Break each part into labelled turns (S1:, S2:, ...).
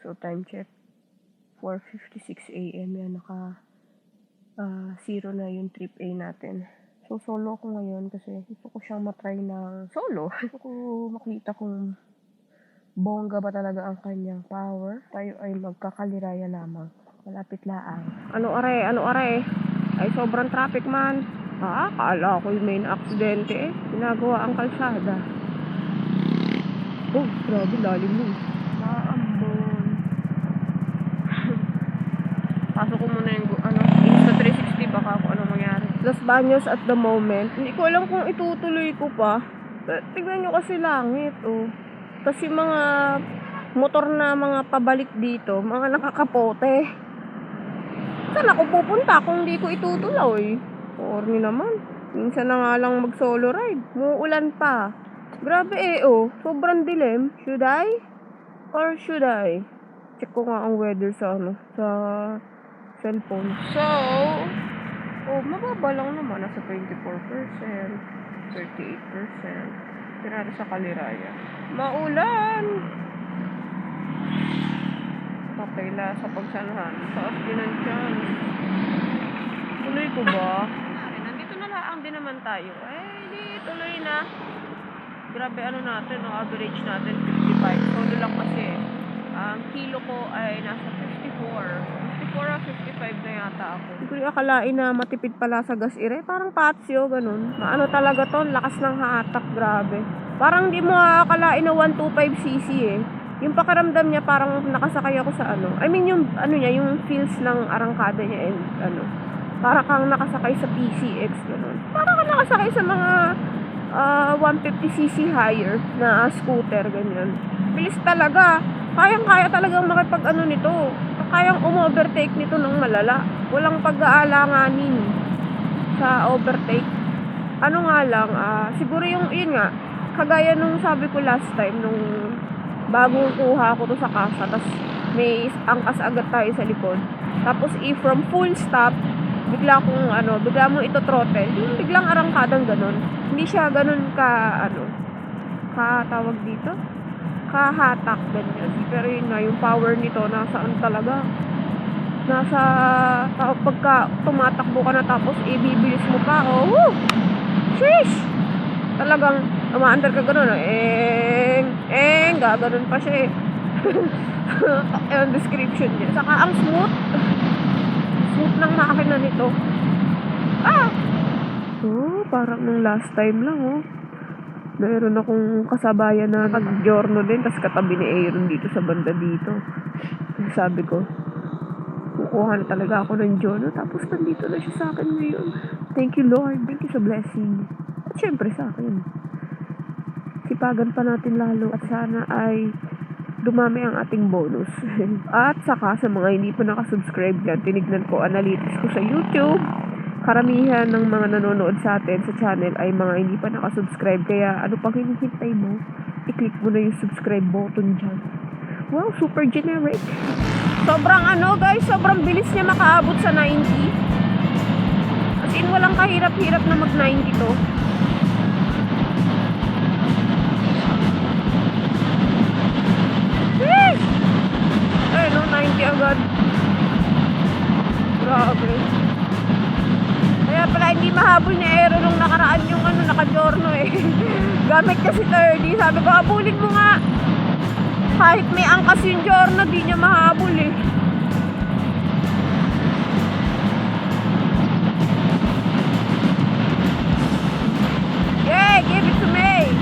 S1: So, time check. 4:56 AM yan. Zero na yung trip A natin. So, solo ako ngayon kasi gusto ko siyang matry ng solo. Gusto ko makita kung bongga ba talaga ang kanyang power. Tayo ay magkakaliraya lamang. Malapit laang. Ano are? Ay, sobrang traffic man. Akala ko yung main aksidente ginagawa ang kalsada. Oh, grabe, lalim mo. Maambon. Pasok ko muna yung Insta360 baka kung anong mangyari. Los Baños at the moment. Hindi ko alam kung itutuloy ko pa. Tignan nyo kasi langit, oh. Kasi mga motor na mga pabalik dito, mga nakakapote. Saan ako pupunta kung hindi ko itutuloy? Corny naman. Minsan na nga lang mag-solo ride. Muulan pa. Grabe oh. Sobrang dilim. Should I? Or should I? Check ko nga ang weather sa cellphone. So, mababa lang naman. Nasa 24%. 38%. Tirado sa Kaliraya. Maulan! Papayla sa pagsanahan. Taas din ang tiyan. Tuloy ko ba? Nandito na lang din naman tayo. Di tuloy na. Grabe natin, average natin 55. Solo lang kasi. Ang kilo ko ay nasa 54 or 55 na yata ako. Hindi ko akalain na matipid pala sa gas ire. Parang patsyo, ganun. Maano talaga to, lakas ng hatak, grabe. Parang di mo akalain na 125cc Yung pakiramdam niya parang nakasakay ako sa I mean yung yung feels ng arangkada niya and para kang nakasakay sa PCX ganun. Para kang nakasakay sa mga 150cc higher na scooter ganyan. Bilis talaga. Kayang-kaya talagang makipag nito. Kayang umovertake nito ng malala. Walang pag-aalanganin sa overtake. Nga lang, siguro yun nga, kagaya nung sabi ko last time, nung bagong kuha ko to sa kasa, tapos may angkas agad tayo sa likod. Tapos from full stop, bigla mong ito throttle. Yung biglang arangkadang ganun. Hindi siya ganun tawag dito? Kahatak ganyan. Pero yun nga, yung power nito, nasaan talaga? Pagka tumatakbo ka na tapos ibibilis mo pa, sheesh! Talagang, umaandar ka gano'n, gaganon pa siya ang description niya. Saka ang smooth ng makina nito. Parang nung last time lang, meron akong kasabayan na nag-giorno din, tas katabi ni Aaron dito sa banda dito. Sabi ko, kukuha na talaga ako ng giorno, tapos nandito na siya sa akin ngayon. Thank you Lord, thank you sa blessing. At syempre sa akin. Sipagan pa natin lalo at sana ay dumami ang ating bonus. At saka sa mga hindi pa nakasubscribe dyan, tinignan ko analytics ko sa YouTube. Karamihan ng mga nanonood sa atin sa channel ay mga hindi pa nakasubscribe. Kaya ano pang hinihintay mo? I-click mo na yung subscribe button dyan. Wow, super generic. Sobrang guys, sobrang bilis niya makaabot sa 90. As in, walang kahirap-hirap na mag-90 to. Ay, 90 agad. Grabe. Kaya pala hindi mahabol ni Aero nung nakaraan yung naka-giorno Gamit kasi 30. Sabi ko, habulin mo nga. Kahit may angkas yung giorno, di niya mahabol Yay! Give it to me!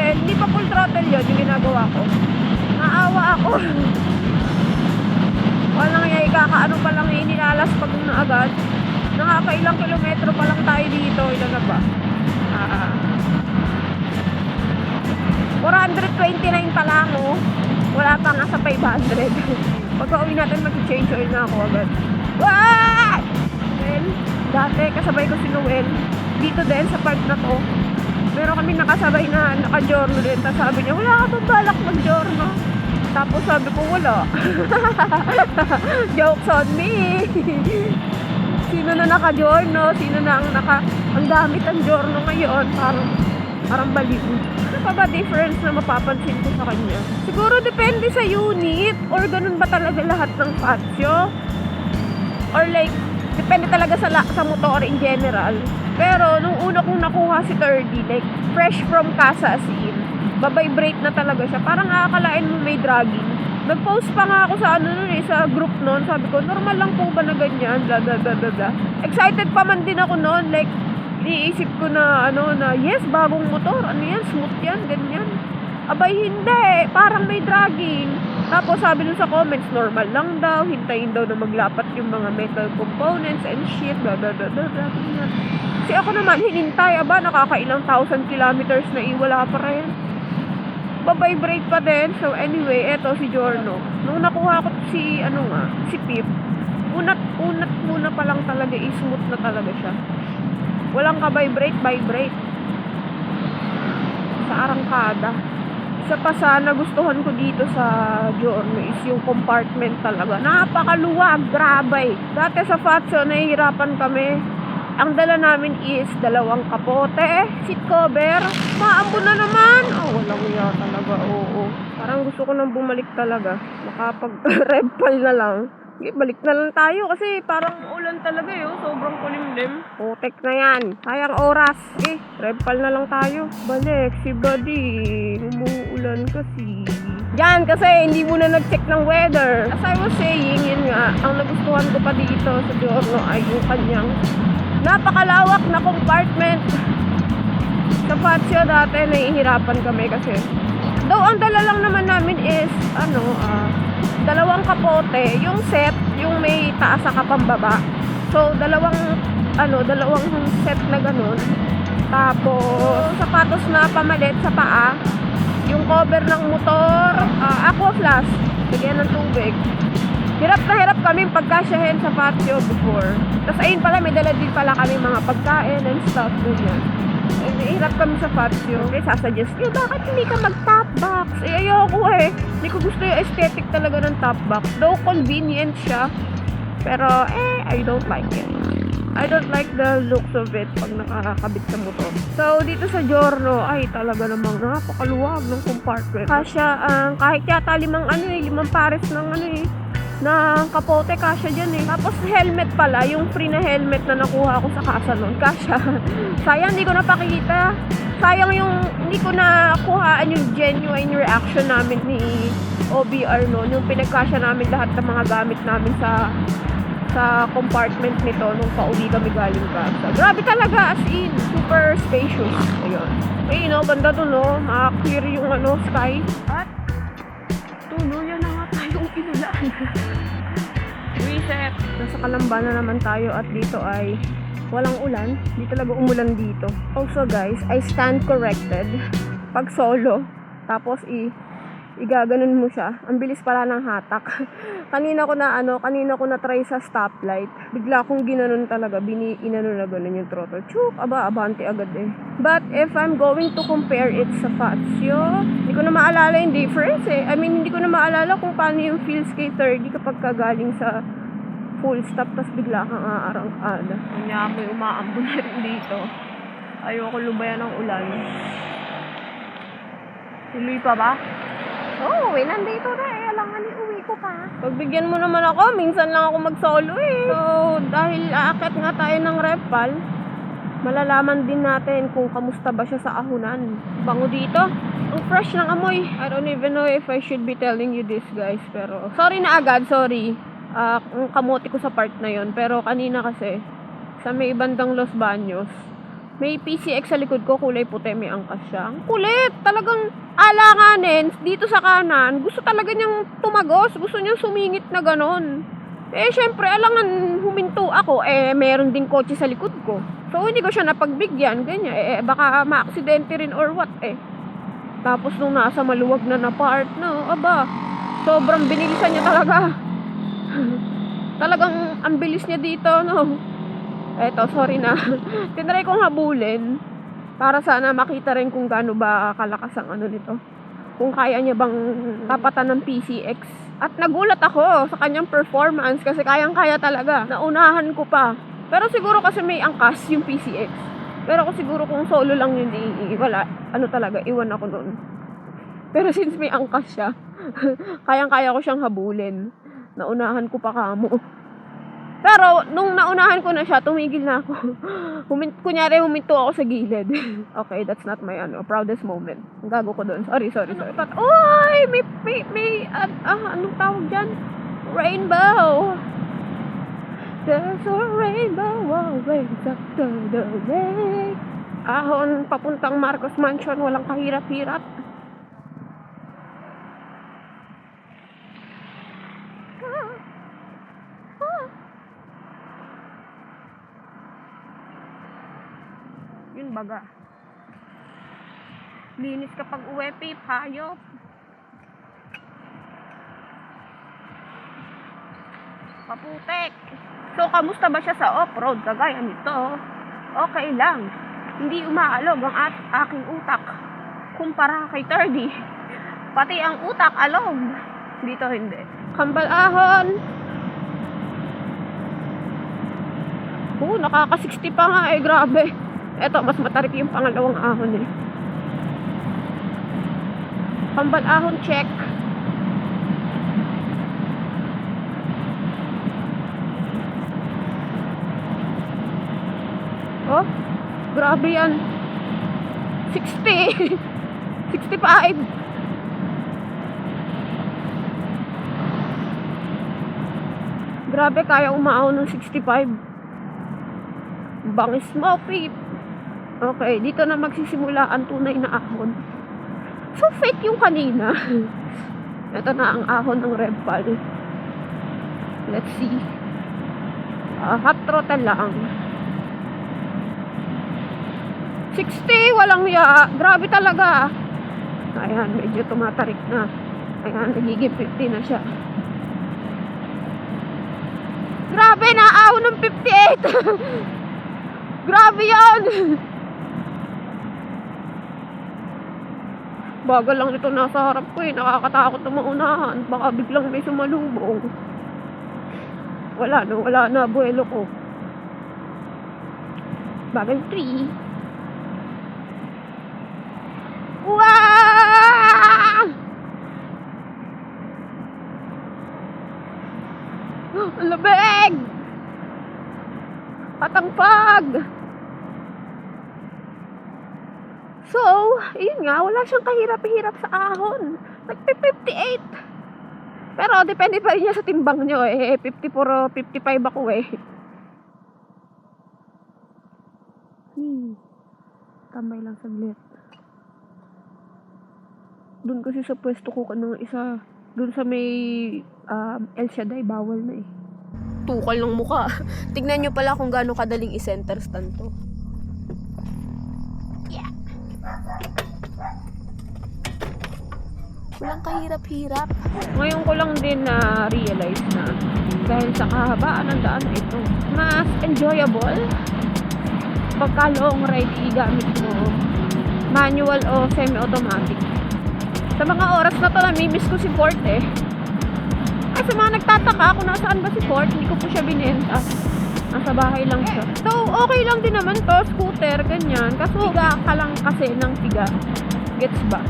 S1: Hindi pa full throttle yun yung ginagawa ko. Naawa ako. Walang ikakaano pa lang inilalas pag na agad. Nakakailang kilometro pa lang tayo dito. Ilan na ba? 429 pa lang Wala pa nga sa 500. Pagka uwi natin mag-change oil na ako agad. Well, dati kasabay ko si Noel dito din sa park na to. Meron kami nakasabay na naka-giorno din. Tapos sabi niya, wala ka bang balak mag-giorno? Tapos sabi ko, wala. Jokes on me. Sino na naka-giorno? Sino na ang gamit ang giorno ngayon? Parang baliw. Ano pa ba difference na mapapansin ko sa kanya? Siguro depende sa unit. Or ganun ba talaga lahat ng patio? Or like, depende talaga sa motor in general. Pero nung una kong nakuha si 30, like fresh from casa as in, babibrate na talaga siya. Parang akalain mo may dragging. Nag-post pa nga ako sa sa group noon. Sabi ko, normal lang po ba na ganyan? Blah, blah, blah, blah, blah. Excited pa man din ako noon. Like, iniisip ko na yes, bagong motor. Ano yan? Smooth yan, ganyan. Abay, hindi. Parang may dragging. Tapos sabi nun sa comments, normal lang daw. Hintayin daw na maglapat yung mga metal components and shit. Blah, blah, blah, blah, blah. Kasi ako naman, hinintay. Aba, nakakailang 1,000 kilometers na wala pa rin. Babibrate pa din. So anyway, eto si Giorno. Nung nakuha ko si Pip, unat muna pa lang talaga, smooth na talaga siya. Walang ka-vibrate. Sa arangkada. Isa pa sa nagustuhan ko dito sa Giorno is yung compartment talaga. Napakaluwag, grabe. Dati sa Fazio, nahihirapan kami. Ang dala namin is 2 kapote, seat cover, maambon na naman. Walang iya talaga, oo. Parang gusto ko nang bumalik talaga. Makapag-repal na lang. Balik na lang tayo kasi parang ulan talaga sobrang kulimlim. Putek na yan. Sayang oras. Repal na lang tayo. Balik, si buddy. Umuulan kasi. Yan, kasi hindi mo na nag-check ng weather. As I was saying, yun nga, ang nagustuhan ko pa dito sa Giorno ay yung kanyang napakalawak na compartment. Sa Fazio dati, nahihirapan kami kasi though ang dala lang naman namin is 2 kapote, yung set, yung may taas sa kapambaba. So, dalawang set na ganun. Tapos, sapatos na pamalit sa paa. Yung cover ng motor, aqua flask, lagyan ng tubig. Hirap na hirap kami pagkasyahin sa patio before. Tapos ayun pala, may dala din pala kami mga pagkain and stuff doon yan. Eh, nahirap kami sa patio. Okay, sasuggest nyo, bakit hindi ka mag-top box? Ayoko Hindi ko gusto yung aesthetic talaga ng top box. Though convenient siya. Pero, I don't like it. I don't like the looks of it pag nakakabit sa motor. So, dito sa Giorno, ay talaga namang napakaluwag ng compartment. Kasya, kahit yata 5 pares ng kapote, kasya dyan Tapos helmet pala, yung free na helmet na nakuha ko sa kasa nun, kasya. Sayang, hindi ko napakita. Sayang yung, hindi ko nakuhaan yung genuine reaction namin ni OBR noon. Yung pinagkasya namin lahat ng mga gamit namin sa compartment nito nung pauwi kami galing casa. Grabe talaga, as in, super spacious. Ayun. Ganda dun, clear yung sky. At, tuluyan na nga tayong inulan. Reset. Nasa Calamba na naman tayo at dito ay walang ulan. Hindi talaga umulan dito. Also guys, I stand corrected. Pag solo, tapos igaganon mo siya. Ang bilis pala ng hatak. Kanina ko na try sa stoplight. Bigla kong ginanon talaga. Inano na ganun yung throttle. Chuk! Abante agad But if I'm going to compare it sa Fazio, hindi ko na maalala yung difference I mean, hindi ko na maalala kung paano yung feels kay 30 kapag kagaling sa full stop tas bigla kang aarang-ada. Kanya may umaambon na rin dito. Ayoko lubayan ng ulan. Tuloy pa ba? Nandito na alangan uwi ko pa. Pagbigyan mo naman ako, minsan lang ako mag-solo So, dahil aakyat nga tayo ng Repal, malalaman din natin kung kamusta ba siya sa ahunan. Bango dito. Ang fresh ng amoy. I don't even know if I should be telling you this, guys. Pero, sorry na agad, sorry. Ang kamote ko sa part na yon. Pero kanina kasi, sa may bandang Los Baños, may PCX sa likod ko, kulay puti, may angkas siya. Ang kulit! Talagang alanganin, dito sa kanan, gusto talaga niyang tumagos, gusto niyang sumingit na ganon. Syempre, alangan huminto ako, meron din kotse sa likod ko. So, hindi ko siya napagbigyan, ganyan. Baka ma-aksidente rin or what, Tapos, nung nasa maluwag na part, sobrang binilisan niya talaga. Talagang, ang bilis niya dito, Eto, sorry na. Tinry kong habulin. Para sana makita rin kung gaano ba kalakas ang ano nito. Kung kaya niya bang tapatan ng PCX. At nagulat ako sa kanyang performance kasi kayang-kaya talaga. Naunahan ko pa. Pero siguro kasi may angkas yung PCX. Pero kung siguro kung solo lang yun, wala. Ano talaga, iwan ako noon. Pero since may angkas siya, kayang-kaya ko siyang habulin. Naunahan ko pa kamo. Pero, nung naunahan ko na siya, tumigil na ako. Kunyari, huminto ako sa gilid. Okay, that's not my proudest moment. Ang gago ko doon. Sorry. Uy! Anong tawag dyan? Rainbow! There's a rainbow always after the rain. Ahon, papuntang Marcos Mansion, walang kahirap-hirap. Yun baga. Linis kapag uwi, Pip, hayop. Paputek. So, kamusta ba siya sa off-road? Kagaya nito. Okay lang. Hindi umaalog ang aking utak. Kumpara kay 30. Pati ang utak alog. Dito hindi. Kambal ahon. Nakaka-60 pa nga eh. Grabe. Eto, mas matarik yung pangalawang ahon eh. Kambal ahon check. Oh, grabe yan. 60. 65. Grabe, kaya umaahon ng 65. Bangis mo, Pip. Okay, dito na magsisimula ang tunay na ahon. So, fake yung kanina. Ito na ang ahon ng Revpal. Let's see. Hot throttle lang. 60, walang ya. Grabe talaga. Ayan, medyo tumatarik na. Ayan, nagiging 50 na siya. Grabe, naahon ng 58. Grabe yan. Bagal lang ito nasa harap ko eh. Nakakatakot na maunahan. Baka biglang may sumalubong. Wala na. Buwelo ko. Bagal 3. Wow! Labeg! Patangpag! So, yun nga, wala siyang kahirap-hirap sa ahon. Nagpi-58. Pero, depende pa rin niya sa timbang nyo eh. 54 o 55 ako eh. Tambay lang saglit. Doon kasi sa pwesto ko ng isa, doon sa may El Shaddai, bawal na eh. Tukal ng mukha. Tignan nyo pala kung gaano kadaling i-center stand to. Yeah. Walang kahirap-hirap. Ngayon ko lang din na realize na dahil sa kahabaan ng daan ito, mas enjoyable pagka long ride igamit mo manual o semi-automatic. Sa mga oras na to, namimiss ko si Ford eh. Ay, sa mga nagtataka kung nasaan ba si Ford, hindi ko po siya binenta. Nasa bahay lang siya. So, okay lang din naman to, scooter, ganyan. Kaso, tiga ka lang kasi ng tiga. Gets ba?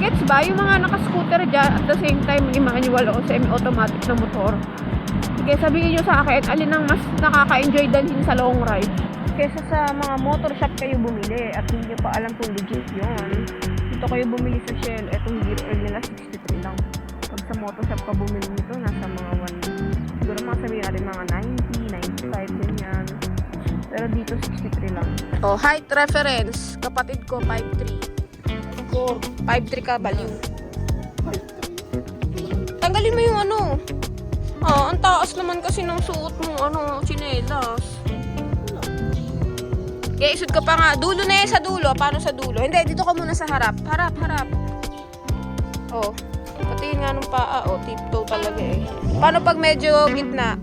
S1: Gets ba? Yung mga naka-scooter dyan, at the same time, may manual o semi-automatic na motor. Sige, sabihin nyo sa akin, alin ang mas nakaka-enjoy dalhin sa long ride? Kesa sa mga motor shop kayo bumili at hindi nyo pa alam kung legit yun. Dito kayo bumili sa Shell, etong gear oil nila 63 lang. Pag sa motor shop ka bumili nito, nasa mga 1, siguro mga sabihin natin mga 90, 95, ganyan. Pero dito 63 lang. Oh, height reference. Kapatid ko 5'3". 5'3 ka, baliw. Tanggalin mo yung ano. Ang taas naman kasi ng suot mo, tsinelas. Kaya isod ka pa nga. Dulo na sa dulo. Paano sa dulo? Hindi, dito ka muna sa harap. Harap. Oh. Pati nga nung paa. Oh, tiptoe talaga eh. Paano pag medyo gitna?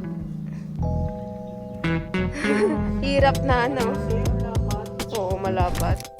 S1: Hirap na ano. Oo, lumalapat.